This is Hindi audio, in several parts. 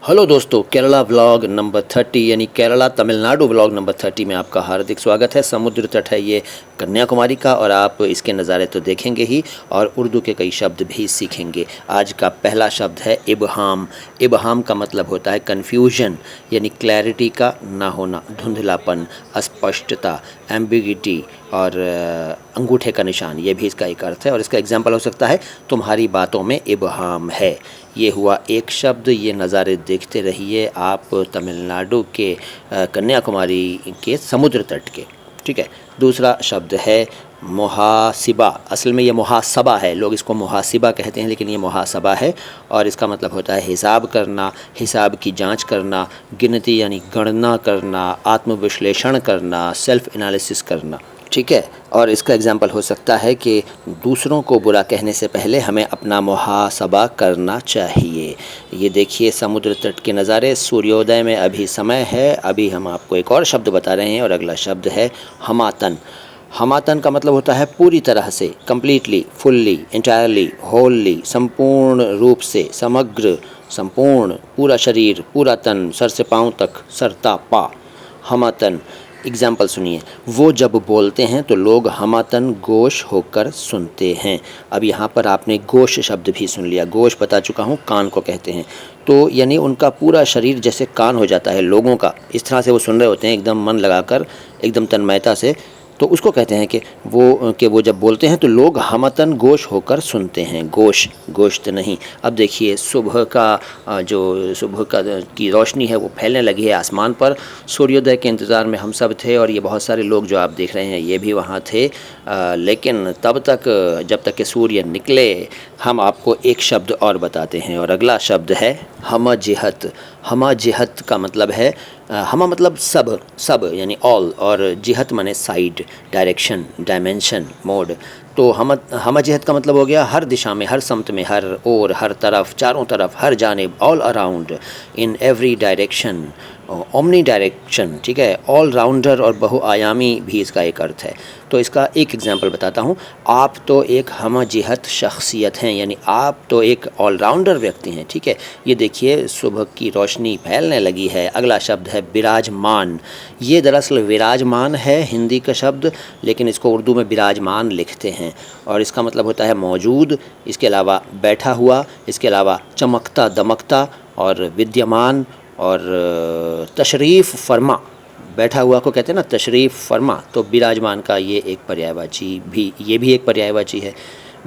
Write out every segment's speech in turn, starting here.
हेलो दोस्तों, केरला व्लॉग नंबर 30 यानी केरला तमिलनाडु व्लॉग नंबर 30 में आपका हार्दिक स्वागत है। समुद्र तट है ये कन्याकुमारी का और आप इसके नज़ारे तो देखेंगे ही और उर्दू के कई शब्द भी सीखेंगे। आज का पहला शब्द है इबहाम। इबहाम का मतलब होता है कन्फ्यूजन यानी क्लैरिटी का ना होना, धुंधलापन, अस्पष्टता, एम्बिगिटी और अंगूठे का निशान, ये भी इसका एक अर्थ है। और इसका एग्जाम्पल हो सकता है तुम्हारी बातों में इबहाम है। ये हुआ एक शब्द। ये नज़ारे देखते रहिए आप तमिलनाडु के कन्याकुमारी के समुद्र तट के। ठीक है। दूसरा शब्द है मुहासिबा। असल में ये मुहासबा है, लोग इसको मुहासिबा कहते हैं लेकिन ये मुहासबा है और इसका मतलब होता है हिसाब करना, हिसाब की जांच करना, गिनती यानी गणना करना, आत्मविश्लेषण करना, सेल्फ एनालिसिस करना। ठीक है। और इसका एग्जाम्पल हो सकता है कि दूसरों को बुरा कहने से पहले हमें अपना मुहासबा करना चाहिए। ये देखिए समुद्र तट के नज़ारे, सूर्योदय में अभी समय है। अभी हम आपको एक और शब्द बता रहे हैं और अगला शब्द है हमातन। हमातन का मतलब होता है पूरी तरह से, कम्प्लीटली, फुल्ली, इंटायरली, होलली, संपूर्ण रूप से, समग्र, संपूर्ण, पूरा शरीर, पूरा तन, सर से पाँव तक, सरता पा। हमातन। एग्जाम्पल सुनिए, वो जब बोलते हैं तो लोग हमातन गोश होकर सुनते हैं। अब यहाँ पर आपने गोश शब्द भी सुन लिया। गोश बता चुका हूँ, कान को कहते हैं। तो यानी उनका पूरा शरीर जैसे कान हो जाता है लोगों का, इस तरह से वो सुन रहे होते हैं एकदम मन लगाकर, एकदम तन्मयता से। तो उसको कहते हैं कि वो जब बोलते हैं तो लोग हमतन गोश होकर सुनते हैं। गोश, गोश्त नहीं। अब देखिए सुबह की रोशनी है वो फैलने लगी है आसमान पर। सूर्योदय के इंतज़ार में हम सब थे और ये बहुत सारे लोग जो आप देख रहे हैं ये भी वहाँ थे। लेकिन तब तक, जब तक कि सूर्य निकले, हम आपको एक शब्द और बताते हैं और अगला शब्द है हमा जिहत। हमा जिहत का मतलब है हमा मतलब सब, सब यानी ऑल, और जिहत माने साइड, डायरेक्शन, डायमेंशन, मोड। तो हमा जिहत का मतलब हो गया हर दिशा में, हर समत में, हर ओर, हर तरफ, चारों तरफ, हर जानिब, all around, in every direction, omni direction. ठीक है। ऑल राउंडर और बहुआयामी भी इसका एक अर्थ है। तो इसका एक एग्जांपल बताता हूँ। आप तो एक हमा जिहत शख्सियत हैं, यानी आप तो एक ऑलराउंडर व्यक्ति हैं। ठीक है। ये देखिए सुबह की रोशनी फैलने लगी है। अगला शब्द है विराजमान। ये दरअसल विराजमान है हिंदी का शब्द, लेकिन इसको उर्दू में विराजमान लिखते हैं और इसका मतलब होता है मौजूद, इसके अलावा बैठा हुआ, इसके अलावा चमकता दमकता और विद्यमान और तशरीफ़ फरमा। बैठा हुआ को कहते हैं ना तशरीफ़ फरमा। तो विराजमान का ये एक पर्यायवाची भी, ये भी एक पर्यायवाची है,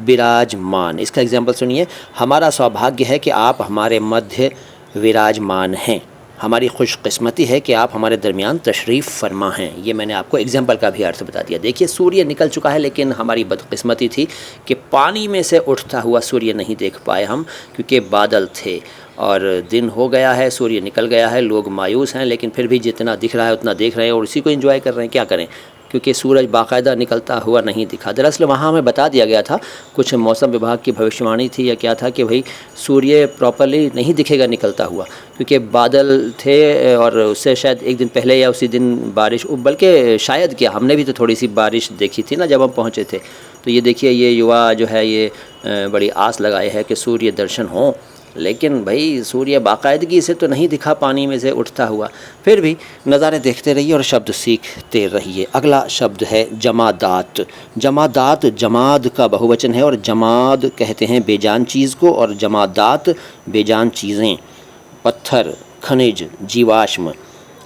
विराजमान। इसका एग्जाम्पल सुनिए, हमारा सौभाग्य है कि आप हमारे मध्य विराजमान हैं। हमारी खुशकिस्मती है कि आप हमारे दरमियान तशरीफ़ फरमा हैं। ये मैंने आपको एग्जाम्पल का भी अर्थ बता दिया। देखिए सूर्य निकल चुका है लेकिन हमारी बदकिस्मती थी कि पानी में से उठता हुआ सूर्य नहीं देख पाए हम, क्योंकि बादल थे और दिन हो गया है, सूर्य निकल गया है। लोग मायूस हैं लेकिन फिर भी जितना दिख रहा है उतना देख रहे हैं और उसी को एंजॉय कर रहे हैं। क्या करें, क्योंकि सूरज बाकायदा निकलता हुआ नहीं दिखा। दरअसल वहाँ हमें बता दिया गया था, कुछ मौसम विभाग की भविष्यवाणी थी या क्या था, कि भाई सूर्य प्रॉपरली नहीं दिखेगा निकलता हुआ, क्योंकि बादल थे और उससे शायद एक दिन पहले या उसी दिन बारिश, बल्कि शायद क्या, हमने भी तो थोड़ी सी बारिश देखी थी ना जब हम पहुँचे थे। तो ये देखिए ये युवा जो है ये बड़ी आस लगाए है कि सूर्य दर्शन हों, लेकिन भाई सूर्य बाकायदगी से तो नहीं दिखा पानी में से उठता हुआ। फिर भी नज़ारे देखते रहिए और शब्द सीखते रहिए। अगला शब्द है जमादात। जमादात जमाद का बहुवचन है और जमाद कहते हैं बेजान चीज़ को और जमादात बेजान चीज़ें, पत्थर, खनिज, जीवाश्म।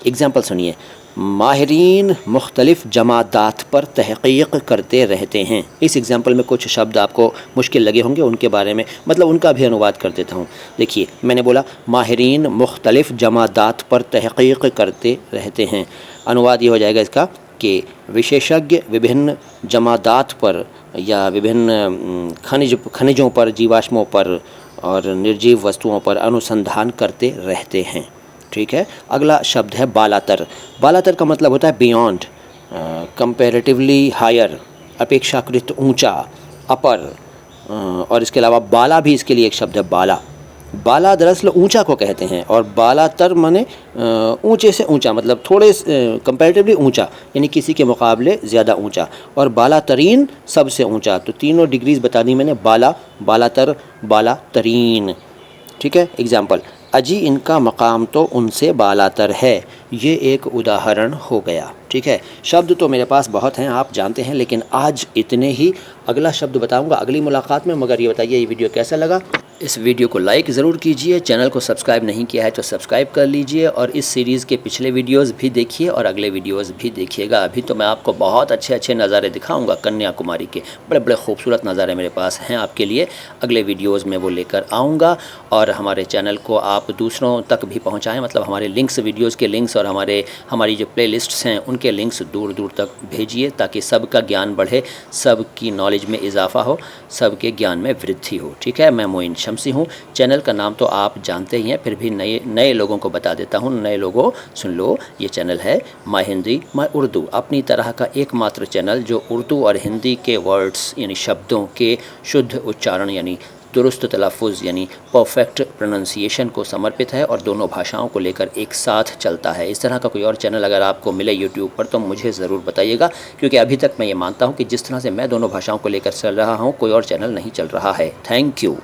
एग्जाम्पल सुनिए, माहिरीन मुख्तलिफ़ जमादात पर तहक़ीक़ करते रहते हैं। इस एग्जाम्पल में कुछ शब्द आपको मुश्किल लगे होंगे, उनके बारे में मतलब उनका भी अनुवाद कर देता हूँ। देखिए मैंने बोला माहिरीन मुख्तलिफ़ जमादात पर तहक़ीक़ करते रहते हैं। अनुवाद ये हो जाएगा इसका कि विशेषज्ञ विभिन्न जमादात पर या विभिन्न खनिजों पर, जीवाश्मों पर और निर्जीव वस्तुओं पर अनुसंधान करते रहते हैं। ठीक है। अगला शब्द है बालातर। बालातर का मतलब होता है बियॉन्ड, कंपैरेटिवली हायर, अपेक्षाकृत ऊंचा, अपर। और इसके अलावा बाला भी इसके लिए एक शब्द है, बाला। बाला दरअसल ऊंचा को कहते हैं और बालातर माने ऊंचे से ऊंचा, मतलब थोड़े कंपैरेटिवली ऊंचा, यानी किसी के मुकाबले ज़्यादा ऊंचा। और बालातरीन सबसे ऊंचा। तो तीनों डिग्रीज़ बता दी मैंने, बाला, बालातर, बालातरीन। ठीक है। एग्जाम्पल, अजी इनका मकाम तो उनसे बालातर है, ये एक उदाहरण हो गया। ठीक है, शब्द तो मेरे पास बहुत हैं, आप जानते हैं, लेकिन आज इतने ही। अगला शब्द बताऊंगा अगली मुलाकात में। मगर ये बताइए ये वीडियो कैसा लगा। इस वीडियो को लाइक ज़रूर कीजिए, चैनल को सब्सक्राइब नहीं किया है तो सब्सक्राइब कर लीजिए, और इस सीरीज़ के पिछले वीडियोस भी देखिए और अगले वीडियोस भी देखिएगा। अभी तो मैं आपको बहुत अच्छे अच्छे नज़ारे दिखाऊंगा कन्याकुमारी के, बड़े बड़े खूबसूरत नज़ारे मेरे पास हैं आपके लिए। अगले वीडियोज़ में वो लेकर आऊँगा, और हमारे चैनल को आप दूसरों तक भी पहुँचाएँ, मतलब हमारे लिंक्स, वीडियोज़ के लिंक्स और हमारी जो प्ले लिस्ट्स हैं उनके लिंक्स दूर दूर तक भेजिए, ताकि सबका ज्ञान बढ़े, सबकी नॉलेज में इजाफ़ा हो, सबके ज्ञान में वृद्धि हो। ठीक है, मैं मोइन शमसी हूँ। चैनल का नाम तो आप जानते ही हैं, फिर भी नए लोगों को बता देता हूँ। नए लोगों सुन लो, ये चैनल है माय हिंदी माय उर्दू, अपनी तरह का एकमात्र चैनल जो उर्दू और हिंदी के वर्ड्स यानी शब्दों के शुद्ध उच्चारण यानी दुरुस्त तलफ़ुज़ यानी परफेक्ट प्रोनंसिएशन को समर्पित है, और दोनों भाषाओं को लेकर एक साथ चलता है। इस तरह का कोई और चैनल अगर आपको मिले यूट्यूब पर तो मुझे ज़रूर बताइएगा, क्योंकि अभी तक मैं ये मानता हूँ कि जिस तरह से मैं दोनों भाषाओं को लेकर चल रहा हूँ कोई और चैनल नहीं चल रहा है। Thank you.